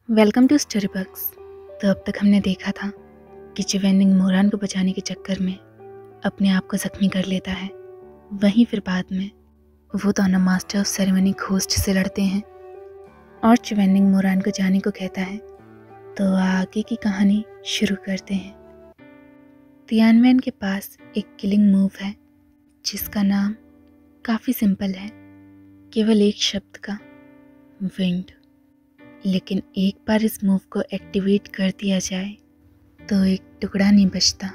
Welcome to story बक्स। तो अब तक हमने देखा था कि चिवेनिंग मोरान को बचाने के चक्कर में अपने आप को जख्मी कर लेता है। वहीं फिर बाद में वो दोनों मास्टर ऑफ सेरेमनी घोस्ट से लड़ते हैं और चिवेनिंग मोरान को जाने को कहता है। तो आगे की कहानी शुरू करते हैं। तियानवेन के पास एक किलिंग मूव है जिसका नाम काफ़ी सिंपल है, केवल एक शब्द का, विंड। लेकिन एक बार इस मूव को एक्टिवेट कर दिया जाए तो एक टुकड़ा नहीं बचता,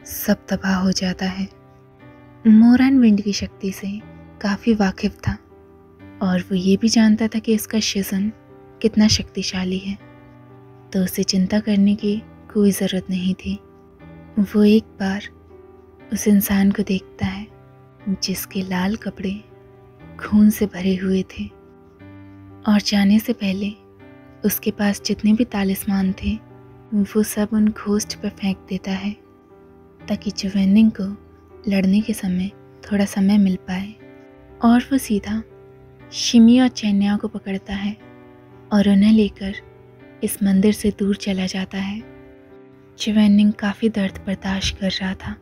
सब तबाह हो जाता है। मोरान विंड की शक्ति से काफ़ी वाकिफ था और वो ये भी जानता था कि इसका शिज़न कितना शक्तिशाली है, तो उसे चिंता करने की कोई ज़रूरत नहीं थी। वो एक बार उस इंसान को देखता है जिसके लाल कपड़े खून से भरे हुए थे और जाने से पहले उसके पास जितने भी तालिस्मान थे वो सब उन घोस्ट पर फेंक देता है ताकि चिवेनिंग को लड़ने के समय थोड़ा समय मिल पाए। और वो सीधा शिमी और चैन्या को पकड़ता है और उन्हें लेकर इस मंदिर से दूर चला जाता है। चिवेनिंग काफ़ी दर्द बर्दाश्त कर रहा था।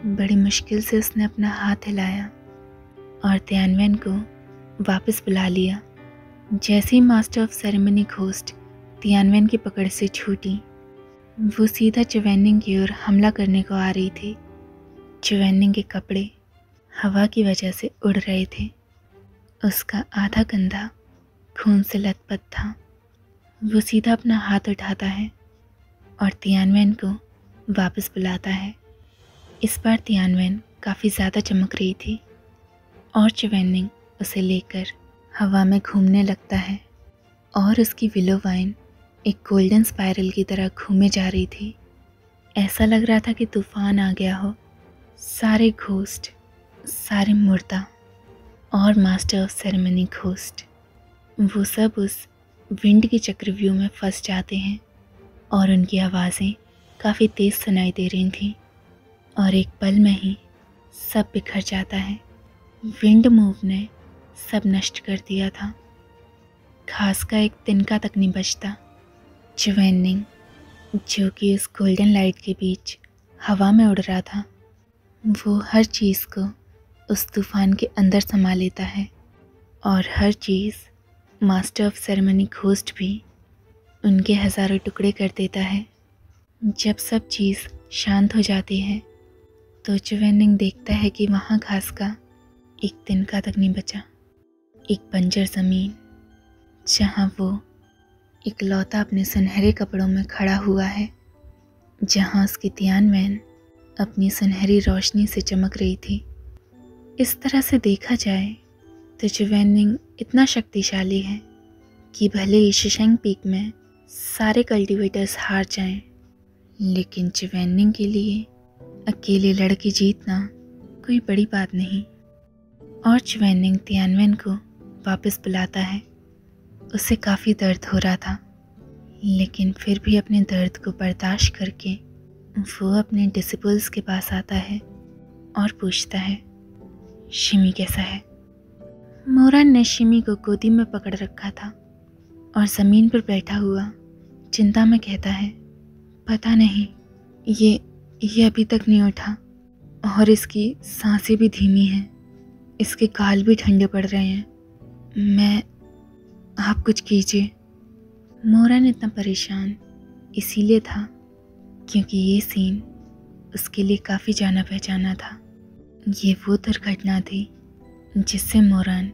बड़ी मुश्किल से उसने अपना हाथ हिलाया और तियानवेन को वापस बुला लिया। जैसे ही master of ceremony ghost Tianwen की पकड़ से छूटी, वो सीधा चिवेनिंग की ओर हमला करने को आ रही थी। चिवेनिंग के कपड़े हवा की वजह से उड़ रहे थे। उसका आधा कंधा खून से लथपथ था। वो सीधा अपना हाथ उठाता है और तियानवेन को वापस बुलाता है। इस बार तियानवेन काफ़ी ज़्यादा चमक रही थी और चिवेनिंग उसे लेकर हवा में घूमने लगता है और उसकी विलो वाइन एक गोल्डन स्पाइरल की तरह घूमे जा रही थी। ऐसा लग रहा था कि तूफान आ गया हो। सारे घोस्ट, सारे मुर्दा और मास्टर ऑफ सेरेमनी घोस्ट, वो सब उस विंड की चक्रव्यूह में फंस जाते हैं और उनकी आवाज़ें काफ़ी तेज़ सुनाई दे रही थीं और एक पल में ही सब बिखर जाता है। विंड मूव ने सब नष्ट कर दिया था। घास का एक तिनका तक नहीं बचता। चिवेनिंग, जो कि उस गोल्डन लाइट के बीच हवा में उड़ रहा था, वो हर चीज़ को उस तूफान के अंदर समा लेता है और हर चीज़, मास्टर ऑफ सेरेमनी घोस्ट भी उनके हज़ारों टुकड़े कर देता है। जब सब चीज़ शांत हो जाती है तो चिवेनिंग देखता है कि वहाँ घास का एक तिनका तक नहीं बचा। एक बंजर ज़मीन जहाँ वो इकलौता अपने सुनहरे कपड़ों में खड़ा हुआ है, जहाँ उसकी तियानवेन अपनी सुनहरी रोशनी से चमक रही थी। इस तरह से देखा जाए तो चिवेनिंग इतना शक्तिशाली है कि भले ही शिशेंग पीक में सारे कल्टीवेटर्स हार जाएं, लेकिन चिवेनिंग के लिए अकेले लड़के जीतना कोई बड़ी बात नहीं। और चिवेनिंग तियानवेन को वापस बुलाता है। उसे काफ़ी दर्द हो रहा था, लेकिन फिर भी अपने दर्द को बर्दाश्त करके वो अपने डिसिपल्स के पास आता है और पूछता है, शिमी कैसा है? मोरान ने शिमी को गोदी में पकड़ रखा था और ज़मीन पर बैठा हुआ चिंता में कहता है, पता नहीं, ये अभी तक नहीं उठा और इसकी सांसें भी धीमी हैं, इसके गाल भी ठंडे पड़ रहे हैं। आप कुछ कीजिए। मोरान इतना परेशान इसीलिए था क्योंकि ये सीन उसके लिए काफ़ी जाना पहचाना था। ये वो दुर्घटना थी जिससे मोरान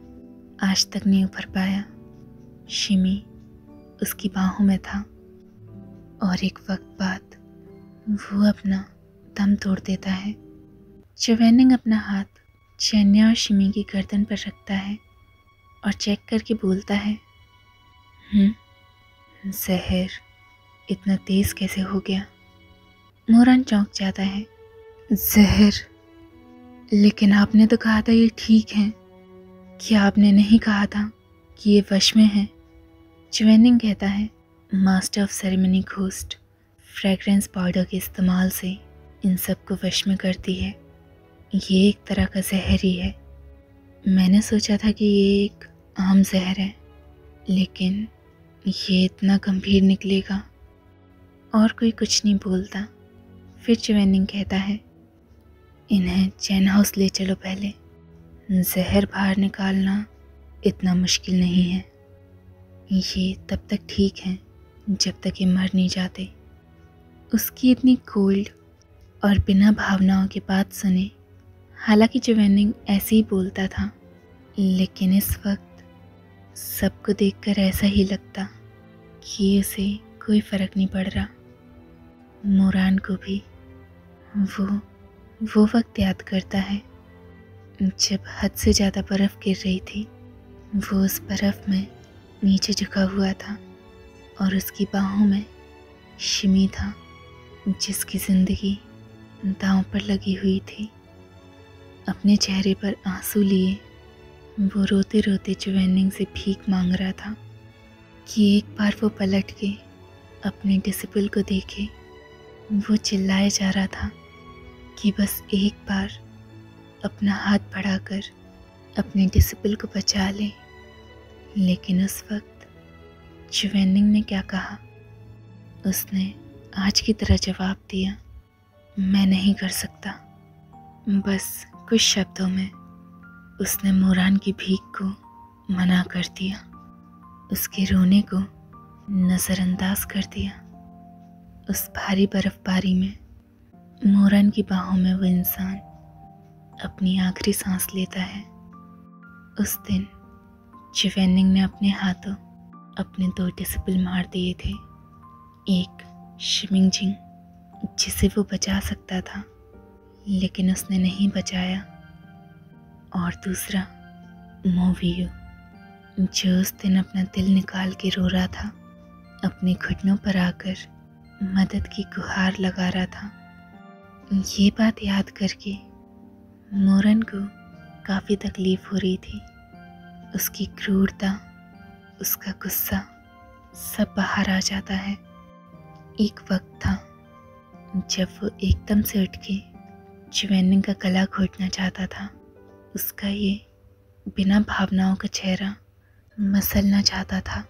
आज तक नहीं उभर पाया। शिमी उसकी बाहों में था और एक वक्त बाद वो अपना दम तोड़ देता है। चिवेनिंग अपना हाथ चैन्या और शिमी की गर्दन पर रखता है और चेक करके बोलता है, जहर इतना तेज़ कैसे हो गया? मोरान चौंक जाता है। जहर? लेकिन आपने तो कहा था ये ठीक है। क्या आपने नहीं कहा था कि ये वश में है? चिवेनिंग कहता है, master of ceremony ghost fragrance powder के इस्तेमाल से इन सब को वश में करती है। ये एक तरह का जहर ही है। मैंने सोचा था कि ये एक आम जहर है, लेकिन ये इतना गंभीर निकलेगा। और कोई कुछ नहीं बोलता। फिर च्वेनिंग कहता है, इन्हें चैन हाउस ले चलो पहले। जहर बाहर निकालना इतना मुश्किल नहीं है। ये तब तक ठीक है जब तक ये मर नहीं जाते। उसकी इतनी कोल्ड और बिना भावनाओं की बात सुने, हालांकि च्वेनिंग ऐसे ही बोलता था, लेकिन इस वक्त सबको देखकर ऐसा ही लगता कि उसे कोई फ़र्क नहीं पड़ रहा। मोरान को भी वो वक्त याद करता है जब हद से ज़्यादा बर्फ़ गिर रही थी। वो उस बर्फ़ में नीचे झुका हुआ था और उसकी बाहों में शिमी था, जिसकी ज़िंदगी दांव पर लगी हुई थी। अपने चेहरे पर आंसू लिए वो रोते रोते च्वेनिंग से भीख मांग रहा था कि एक बार वो पलट के अपने डिसिपल को देखे। वो चिल्लाए जा रहा था कि बस एक बार अपना हाथ बढ़ाकर अपने डिसिपल को बचा ले। लेकिन उस वक्त च्वेनिंग ने क्या कहा? उसने आज की तरह जवाब दिया, मैं नहीं कर सकता। बस कुछ शब्दों में उसने मोरान की भीख को मना कर दिया, उसके रोने को नज़रअंदाज कर दिया। उस भारी बर्फबारी में मोरान की बाहों में वो इंसान अपनी आखिरी सांस लेता है। उस दिन च्वेनिंग ने अपने हाथों अपने 2 डिसिपल मार दिए थे। एक शिमिंगजिंग, जिसे वो बचा सकता था लेकिन उसने नहीं बचाया, और दूसरा मोवियो, जो उस दिन अपना दिल निकाल के रो रहा था, अपने घुटनों पर आकर मदद की गुहार लगा रहा था। ये बात याद करके मोरन को काफ़ी तकलीफ़ हो रही थी। उसकी क्रूरता, उसका गुस्सा सब बाहर आ जाता है। एक वक्त था जब वो एकदम से उठ के च्वेनिंग का गला घोटना चाहता था। उसका ये बिना भावनाओं का चेहरा मसलना चाहता था।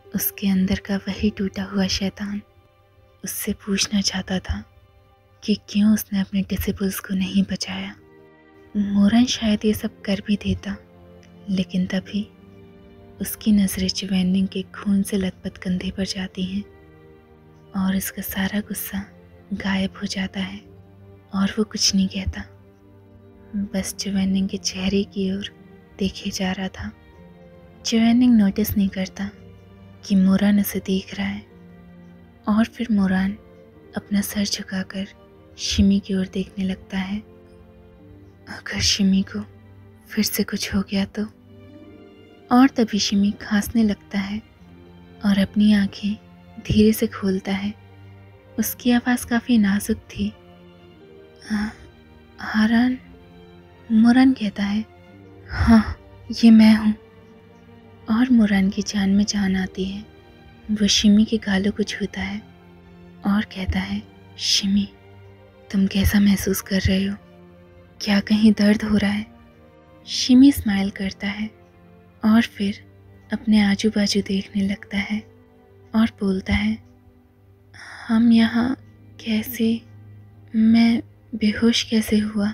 उसके अंदर का वही टूटा हुआ शैतान उससे पूछना चाहता था कि क्यों उसने अपने डिसिपल्स को नहीं बचाया। मोरन शायद ये सब कर भी देता, लेकिन तभी उसकी नज़रें च्वेनिंग के खून से लथपथ कंधे पर जाती हैं और इसका सारा गुस्सा गायब हो जाता है और वो कुछ नहीं कहता, बस च्वेनिंग के चेहरे की ओर देखे जा रहा था। च्वेनिंग नोटिस नहीं करता कि मोरान उसे देख रहा है, और फिर मोरान अपना सर झुकाकर शिमी की ओर देखने लगता है। अगर शिमी को फिर से कुछ हो गया तो। और तभी शिमी खांसने लगता है और अपनी आंखें धीरे से खोलता है। उसकी आवाज़ काफ़ी नाजुक थी। हारान, मोरान कहता है। हाँ, ये मैं हूँ। और मोरान की जान में जान आती है। वो शिमी के गालों को छूता है और कहता है, शिमी, तुम कैसा महसूस कर रहे हो? क्या कहीं दर्द हो रहा है? शिमी स्माइल करता है और फिर अपने आजू बाजू देखने लगता है और बोलता है, हम यहाँ कैसे? मैं बेहोश कैसे हुआ?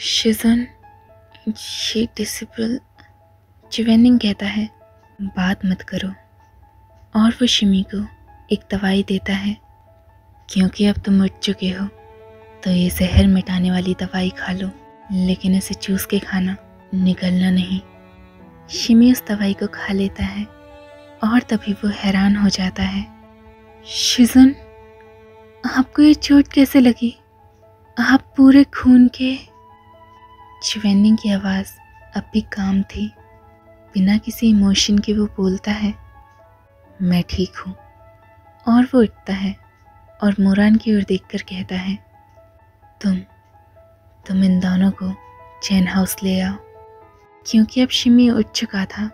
शिजन, ये डिसिपल। च्वेनिंग कहता है, बात मत करो। और वो शिमी को एक दवाई देता है, क्योंकि अब तुम उठ चुके हो तो ये जहर मिटाने वाली दवाई खा लो, लेकिन इसे चूस के खाना, निगलना नहीं। शिमी उस दवाई को खा लेता है और तभी वो हैरान हो जाता है। शिजन, आपको ये चोट कैसे लगी? आप पूरे खून के। च्वेनिंग की आवाज़ अब भी काम थी। बिना किसी इमोशन के वो बोलता है, मैं ठीक हूँ। और वो उठता है और मोरान की ओर देखकर कहता है, तुम इन दोनों को चैन हाउस ले आओ। क्योंकि अब शिमी उठ चुका था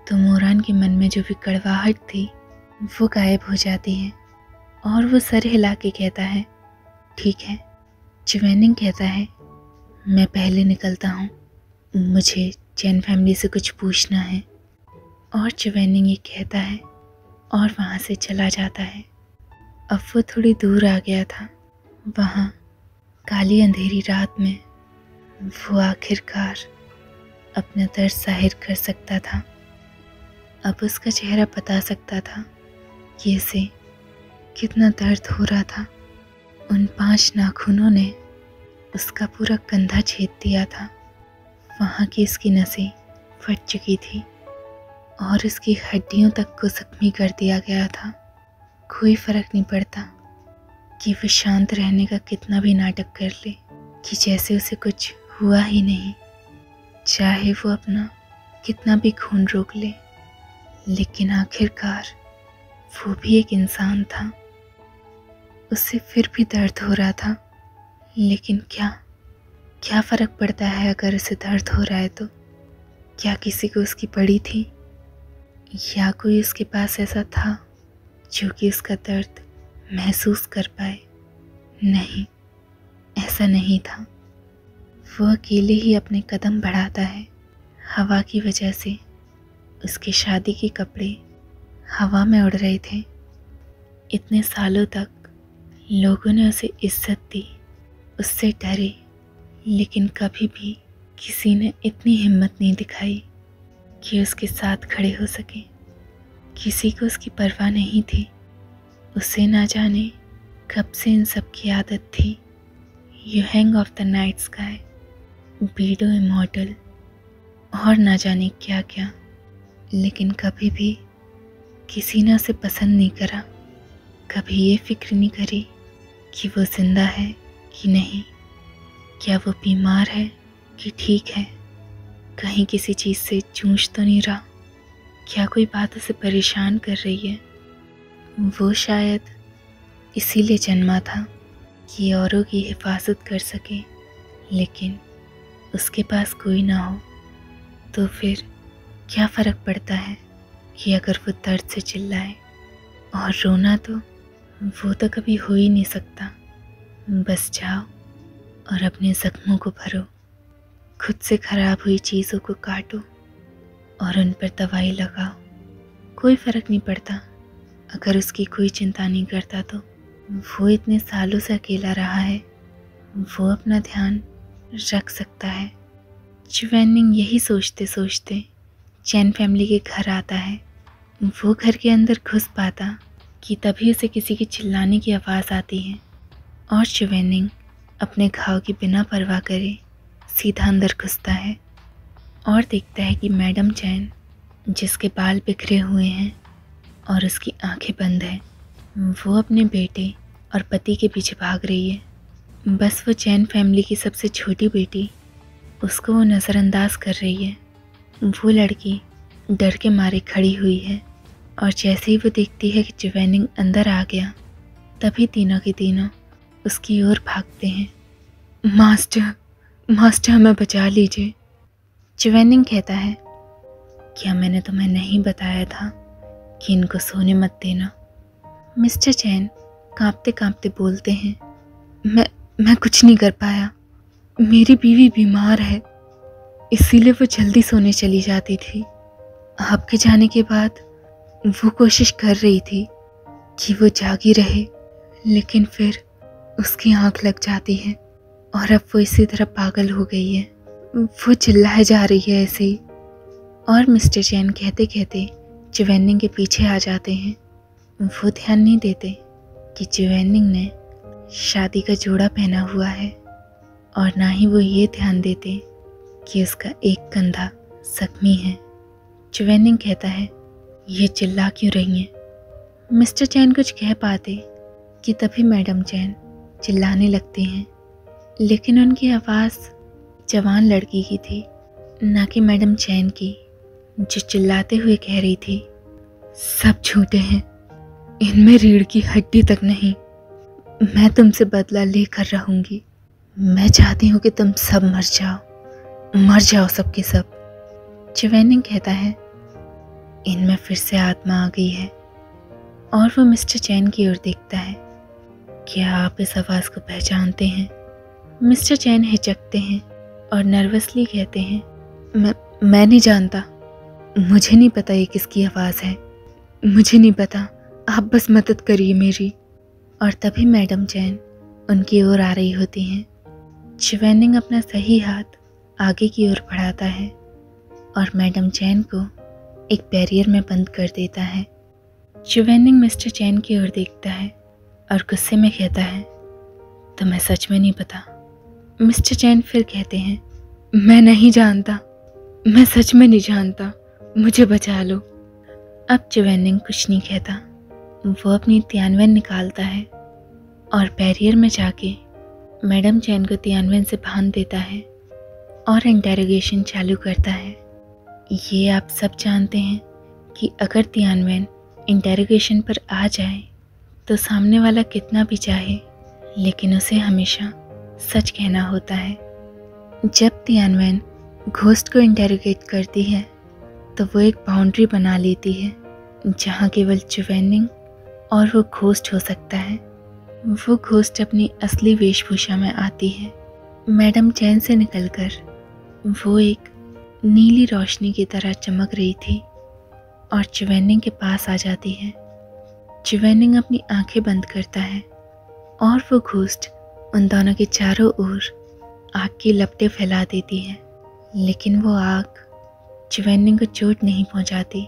तो मोरान के मन में जो भी कड़वाहट थी वो गायब हो जाती है और वो सर हिला के कहता है, ठीक है। च्वेनिंग कहता है, मैं पहले निकलता हूँ, मुझे चैन फैमिली से कुछ पूछना है। और च्वेनिंग ये कहता है, और वहाँ से चला जाता है। अब वो थोड़ी दूर आ गया था। वहाँ काली अंधेरी रात में वो आखिरकार अपना दर्द जाहिर कर सकता था। अब उसका चेहरा बता सकता था कि इसे कितना दर्द हो रहा था। उन 5 नाखूनों ने उसका पूरा कंधा छेद दिया था। वहाँ की इसकी नसें फट चुकी थी और उसकी हड्डियों तक को जख्मी कर दिया गया था। कोई फर्क नहीं पड़ता कि वो शांत रहने का कितना भी नाटक कर ले, कि जैसे उसे कुछ हुआ ही नहीं, चाहे वो अपना कितना भी खून रोक ले, लेकिन आखिरकार वो भी एक इंसान था। उससे फिर भी दर्द हो रहा था, लेकिन क्या फ़र्क पड़ता है अगर उसे दर्द हो रहा है तो? क्या किसी को उसकी पड़ी थी, या कोई उसके पास ऐसा था जो कि उसका दर्द महसूस कर पाए? नहीं, ऐसा नहीं था। वो अकेले ही अपने कदम बढ़ाता है। हवा की वजह से उसके शादी के कपड़े हवा में उड़ रहे थे। इतने सालों तक लोगों ने उसे इज्जत दी, उससे डरे, लेकिन कभी भी किसी ने इतनी हिम्मत नहीं दिखाई कि उसके साथ खड़े हो सके। किसी को उसकी परवाह नहीं थी। उसे ना जाने कब से इन सब की आदत थी। You hang of the night sky, बीडो इमॉर्टल और ना जाने क्या क्या, लेकिन कभी भी किसी ने उसे पसंद नहीं करा। कभी ये फिक्र नहीं करी कि वो जिंदा है कि नहीं, क्या वो बीमार है कि ठीक है, कहीं किसी चीज़ से जूझ तो नहीं रहा, क्या कोई बात उसे परेशान कर रही है। वो शायद इसीलिए जन्मा था कि औरों की हिफाजत कर सके, लेकिन उसके पास कोई ना हो तो फिर क्या फ़र्क पड़ता है कि अगर वो दर्द से चिल्लाए। और रोना तो वो तो कभी हो ही नहीं सकता। बस जाओ और अपने ज़ख्मों को भरो, खुद से ख़राब हुई चीज़ों को काटो और उन पर दवाई लगाओ। कोई फ़र्क नहीं पड़ता अगर उसकी कोई चिंता नहीं करता तो। वो इतने सालों से अकेला रहा है, वो अपना ध्यान रख सकता है। च्वेनिंग यही सोचते सोचते चैन फैमिली के घर आता है। वो घर के अंदर घुस पाता कि तभी उसे किसी की चिल्लाने की आवाज़ आती है और च्वेनिंग अपने घाव की बिना परवाह करे सीधा अंदर घुसता है और देखता है कि मैडम चैन, जिसके बाल बिखरे हुए हैं और उसकी आंखें बंद हैं, वो अपने बेटे और पति के पीछे भाग रही है। बस वो चैन फैमिली की सबसे छोटी बेटी, उसको वो नज़रअंदाज कर रही है। वो लड़की डर के मारे खड़ी हुई है और जैसे ही वो देखती है कि च्वेनिंग अंदर आ गया, तभी तीनों के तीनों उसकी ओर भागते हैं। मास्टर हमें बचा लीजिए। च्वेनिंग कहता है, क्या मैंने तुम्हें नहीं बताया था कि इनको सोने मत देना? मिस्टर चैन कांपते कांपते बोलते हैं, मैं कुछ नहीं कर पाया। मेरी बीवी बीमार है, इसीलिए वो जल्दी सोने चली जाती थी। आपके जाने के बाद वो कोशिश कर रही थी कि वो जागी रहे, लेकिन फिर उसकी आंख लग जाती है और अब वो इसी तरह पागल हो गई है। वो चिल्लाए जा रही है ऐसे ही। और मिस्टर चैन कहते कहते च्वेनिंग के पीछे आ जाते हैं। वो ध्यान नहीं देते कि च्वेनिंग ने शादी का जोड़ा पहना हुआ है और ना ही वो ये ध्यान देते कि उसका एक कंधा जख्मी है। च्वेनिंग कहता है, ये चिल्ला क्यों रही हैं? मिस्टर चैन कुछ कह पाते कि तभी मैडम चैन चिल्लाने लगती हैं, लेकिन उनकी आवाज़ जवान लड़की की थी, ना कि मैडम चैन की, जो चिल्लाते हुए कह रही थी, सब झूठे हैं, इनमें रीढ़ की हड्डी तक नहीं। मैं तुमसे बदला लेकर रहूंगी। मैं चाहती हूँ कि तुम सब मर जाओ सबके सब। च्वेनिंग कहता है, इनमें फिर से आत्मा आ गई है। और वो मिस्टर चैन की ओर देखता है, क्या आप इस आवाज़ को पहचानते हैं? मिस्टर चैन हिचकते हैं और नर्वसली कहते हैं, मैं नहीं जानता, मुझे नहीं पता ये किसकी आवाज़ है। मुझे नहीं पता, आप बस मदद करिए मेरी। और तभी मैडम चैन उनकी ओर आ रही होती हैं। चिवेनिंग अपना सही हाथ आगे की ओर बढ़ाता है और मैडम चैन को एक बैरियर में बंद कर देता है। चिवेनिंग मिस्टर चैन की ओर देखता है और गुस्से में कहता है, तुम्हें सच में नहीं पता? मिस्टर चैन फिर कहते हैं, मैं नहीं जानता, मैं सच में नहीं जानता, मुझे बचा लो। अब चिवेनिंग कुछ नहीं कहता। वो अपनी तियानवेन निकालता है और बैरियर में जाके मैडम चैन को तियानवेन से बांध देता है और इंटेरोगेशन चालू करता है। ये आप सब जानते हैं कि अगर तियानवेन इंटेरोगेशन पर आ जाए तो सामने वाला कितना भी चाहे लेकिन उसे हमेशा सच कहना होता है। जब तियानवेन घोस्ट को इंटेरोगेट करती है तो वो एक बाउंड्री बना लेती है जहाँ केवल चिवेनिंग और वो घोस्ट हो सकता है। वो घोस्ट अपनी असली वेशभूषा में आती है। मैडम चैन से निकलकर वो एक नीली रोशनी की तरह चमक रही थी और चिवेनिंग के पास आ जाती है। चिवेनिंग अपनी आंखें बंद करता है और वो घोस्ट उन दोनों के चारों ओर आग की लपटें फैला देती है, लेकिन वो आग चिवेनिंग को चोट नहीं पहुंचाती।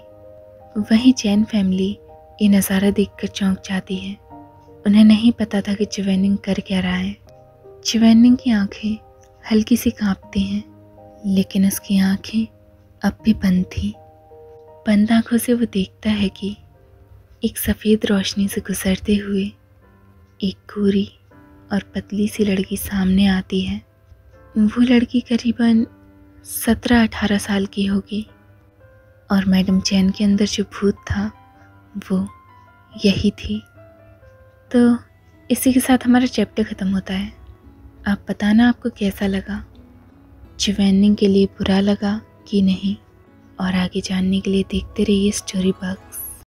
वहीं चैन फैमिली ये नज़ारा देखकर चौंक जाती है। उन्हें नहीं पता था कि चिवेनिंग कर क्या रहा है। चिवेनिंग की आंखें हल्की सी कांपती हैं, लेकिन उसकी आंखें अब भी बंद थी। बंद आंखों से वो देखता है कि एक सफ़ेद रोशनी से गुजरते हुए एक गोरी और पतली सी लड़की सामने आती है। वो लड़की करीबन 17-18 साल की होगी और मैडम चैन के अंदर जो भूत था वो यही थी। तो इसी के साथ हमारा चैप्टर ख़त्म होता है। आप बताना आपको कैसा लगा, चिवेनिंग के लिए बुरा लगा कि नहीं, और आगे जानने के लिए देखते रहिए स्टोरी बग।